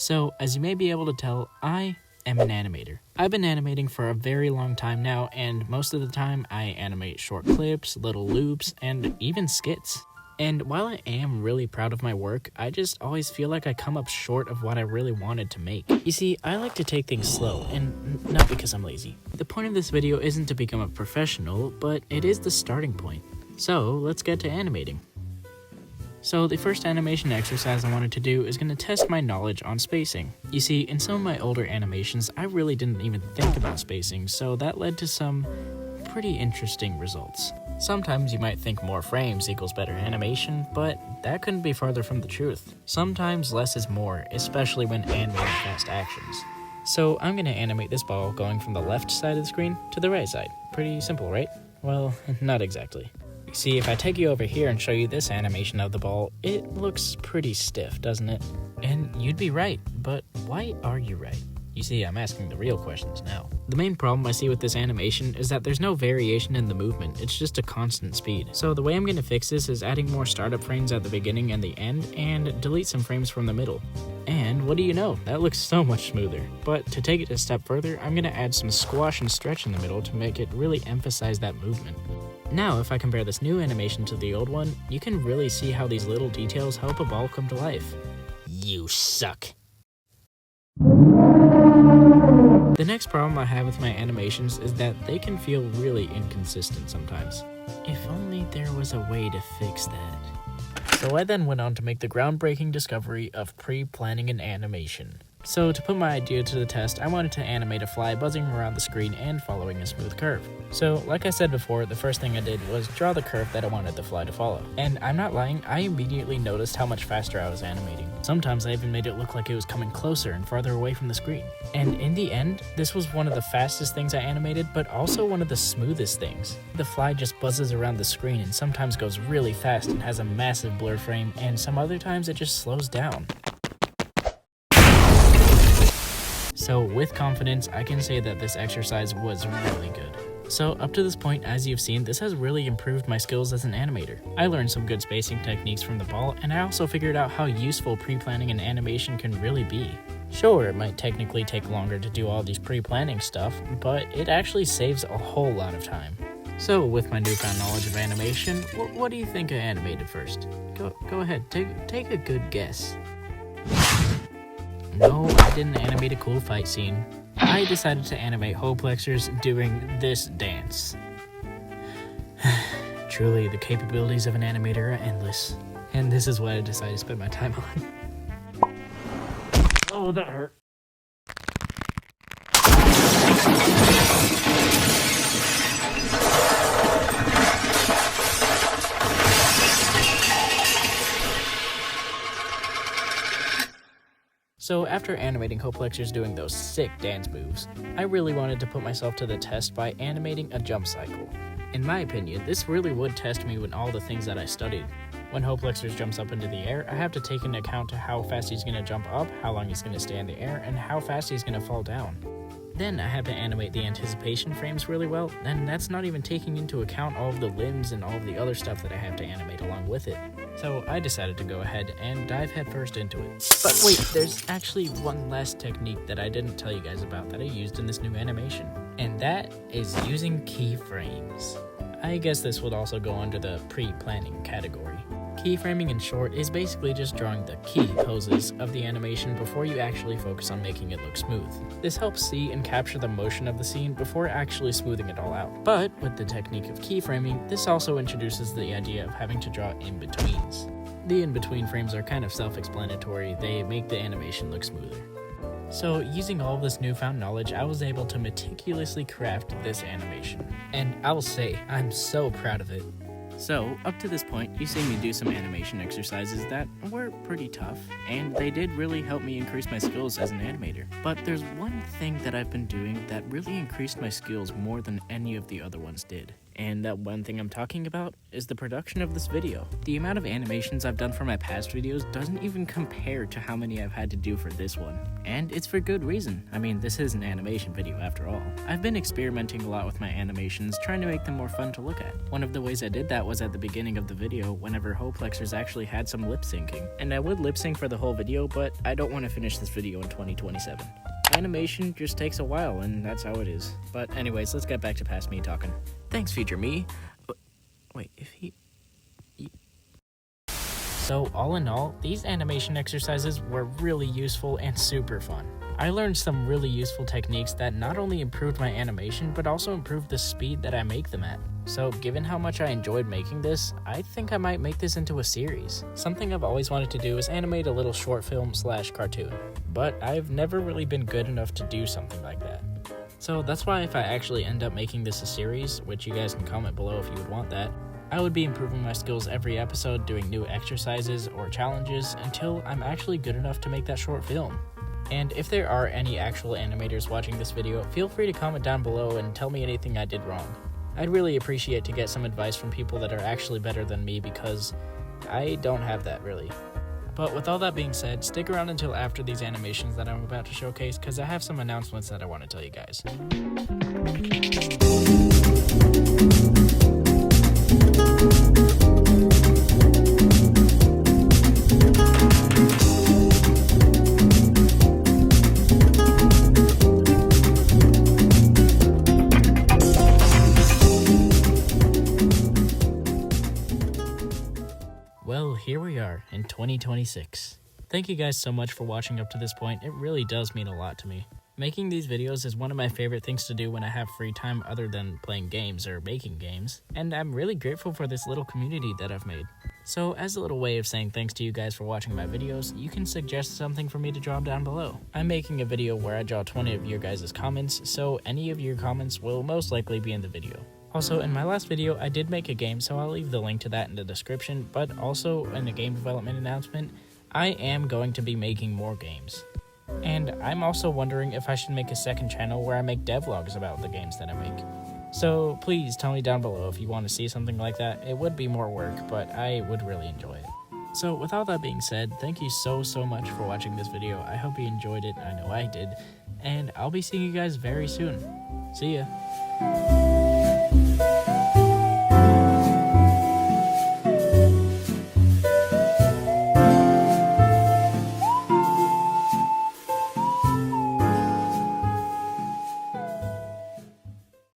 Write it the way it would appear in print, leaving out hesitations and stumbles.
So, as you may be able to tell, I am an animator. I've been animating for a very long time now, and most of the time I animate short clips, little loops, and even skits. And while I am really proud of my work, I just always feel like I come up short of what I really wanted to make. You see, I like to take things slow, and not because I'm lazy. The point of this video isn't to become a professional, but it is the starting point. So, let's get to animating. So the first animation exercise I wanted to do is going to test my knowledge on spacing. You see, in some of my older animations, I really didn't even think about spacing, so that led to some pretty interesting results. Sometimes you might think more frames equals better animation, but that couldn't be farther from the truth. Sometimes less is more, especially when animating fast actions. So I'm going to animate this ball going from the left side of the screen to the right side. Pretty simple, right? Well, not exactly. See, if I take you over here and show you this animation of the ball, it looks pretty stiff, doesn't it? And you'd be right, but why are you right? You see, I'm asking the real questions now. The main problem I see with this animation is that there's no variation in the movement, it's just a constant speed. So the way I'm going to fix this is adding more startup frames at the beginning and the end, and delete some frames from the middle. And what do you know, that looks so much smoother. But to take it a step further, I'm going to add some squash and stretch in the middle to make it really emphasize that movement. Now, if I compare this new animation to the old one, you can really see how these little details help a ball come to life. You suck. The next problem I have with my animations is that they can feel really inconsistent sometimes. If only there was a way to fix that. So I then went on to make the groundbreaking discovery of pre-planning an animation. So to put my idea to the test, I wanted to animate a fly buzzing around the screen and following a smooth curve. So like I said before, the first thing I did was draw the curve that I wanted the fly to follow. And I'm not lying, I immediately noticed how much faster I was animating. Sometimes I even made it look like it was coming closer and farther away from the screen. And in the end, this was one of the fastest things I animated, but also one of the smoothest things. The fly just buzzes around the screen and sometimes goes really fast and has a massive blur frame, and some other times it just slows down. So with confidence, I can say that this exercise was really good. So up to this point, as you've seen, this has really improved my skills as an animator. I learned some good spacing techniques from the ball, and I also figured out how useful pre-planning an animation can really be. Sure, it might technically take longer to do all these pre-planning stuff, but it actually saves a whole lot of time. So with my newfound knowledge of animation, what do you think I animated first? Go ahead, take a good guess. No, I didn't animate a cool fight scene. I decided to animate hoplexers doing this dance. Truly, the capabilities of an animator are endless. And this is what I decided to spend my time on. Oh, that hurt. So after animating hoplexers doing those sick dance moves, I really wanted to put myself to the test by animating a jump cycle. In my opinion, this really would test me with all the things that I studied. When hoplexers jumps up into the air, I have to take into account how fast he's going to jump up, how long he's going to stay in the air, and how fast he's going to fall down. Then I have to animate the anticipation frames really well, and that's not even taking into account all of the limbs and all of the other stuff that I have to animate along with it. So I decided to go ahead and dive headfirst into it. But wait, there's actually one last technique that I didn't tell you guys about that I used in this new animation. And that is using keyframes. I guess this would also go under the pre-planning category. Keyframing, in short, is basically just drawing the key poses of the animation before you actually focus on making it look smooth. This helps see and capture the motion of the scene before actually smoothing it all out. But with the technique of keyframing, this also introduces the idea of having to draw in-betweens. The in-between frames are kind of self-explanatory, they make the animation look smoother. So using all of this newfound knowledge, I was able to meticulously craft this animation. And I'll say, I'm so proud of it. So, up to this point, you've seen me do some animation exercises that were pretty tough, and they did really help me increase my skills as an animator. But there's one thing that I've been doing that really increased my skills more than any of the other ones did. And that one thing I'm talking about is the production of this video. The amount of animations I've done for my past videos doesn't even compare to how many I've had to do for this one. And it's for good reason. I mean, this is an animation video after all. I've been experimenting a lot with my animations, trying to make them more fun to look at. One of the ways I did that was at the beginning of the video, whenever Hoplexers actually had some lip syncing. And I would lip sync for the whole video, but I don't want to finish this video in 2027. Animation just takes a while, and that's how it is. But anyways, let's get back to past me talking. Thanks, future me. Wait, if he... So, all in all, these animation exercises were really useful and super fun. I learned some really useful techniques that not only improved my animation, but also improved the speed that I make them at. So, given how much I enjoyed making this, I think I might make this into a series. Something I've always wanted to do is animate a little short film / cartoon, but I've never really been good enough to do something like that. So that's why if I actually end up making this a series, which you guys can comment below if you would want that, I would be improving my skills every episode, doing new exercises or challenges until I'm actually good enough to make that short film. And if there are any actual animators watching this video, feel free to comment down below and tell me anything I did wrong. I'd really appreciate to get some advice from people that are actually better than me because I don't have that really. But with all that being said, stick around until after these animations that I'm about to showcase because I have some announcements that I want to tell you guys. Well, here we are in 2026. Thank you guys so much for watching up to this point. It really does mean a lot to me. Making these videos is one of my favorite things to do when I have free time other than playing games or making games, and I'm really grateful for this little community that I've made. So as a little way of saying thanks to you guys for watching my videos, you can suggest something for me to draw down below. I'm making a video where I draw 20 of your guys' comments, so any of your comments will most likely be in the video. Also, in my last video, I did make a game, so I'll leave the link to that in the description, but also in the game development announcement, I am going to be making more games. And I'm also wondering if I should make a second channel where I make devlogs about the games that I make. So please tell me down below if you want to see something like that. It would be more work, but I would really enjoy it. So with all that being said, thank you so much for watching this video. I hope you enjoyed it. I know I did. And I'll be seeing you guys very soon. See ya.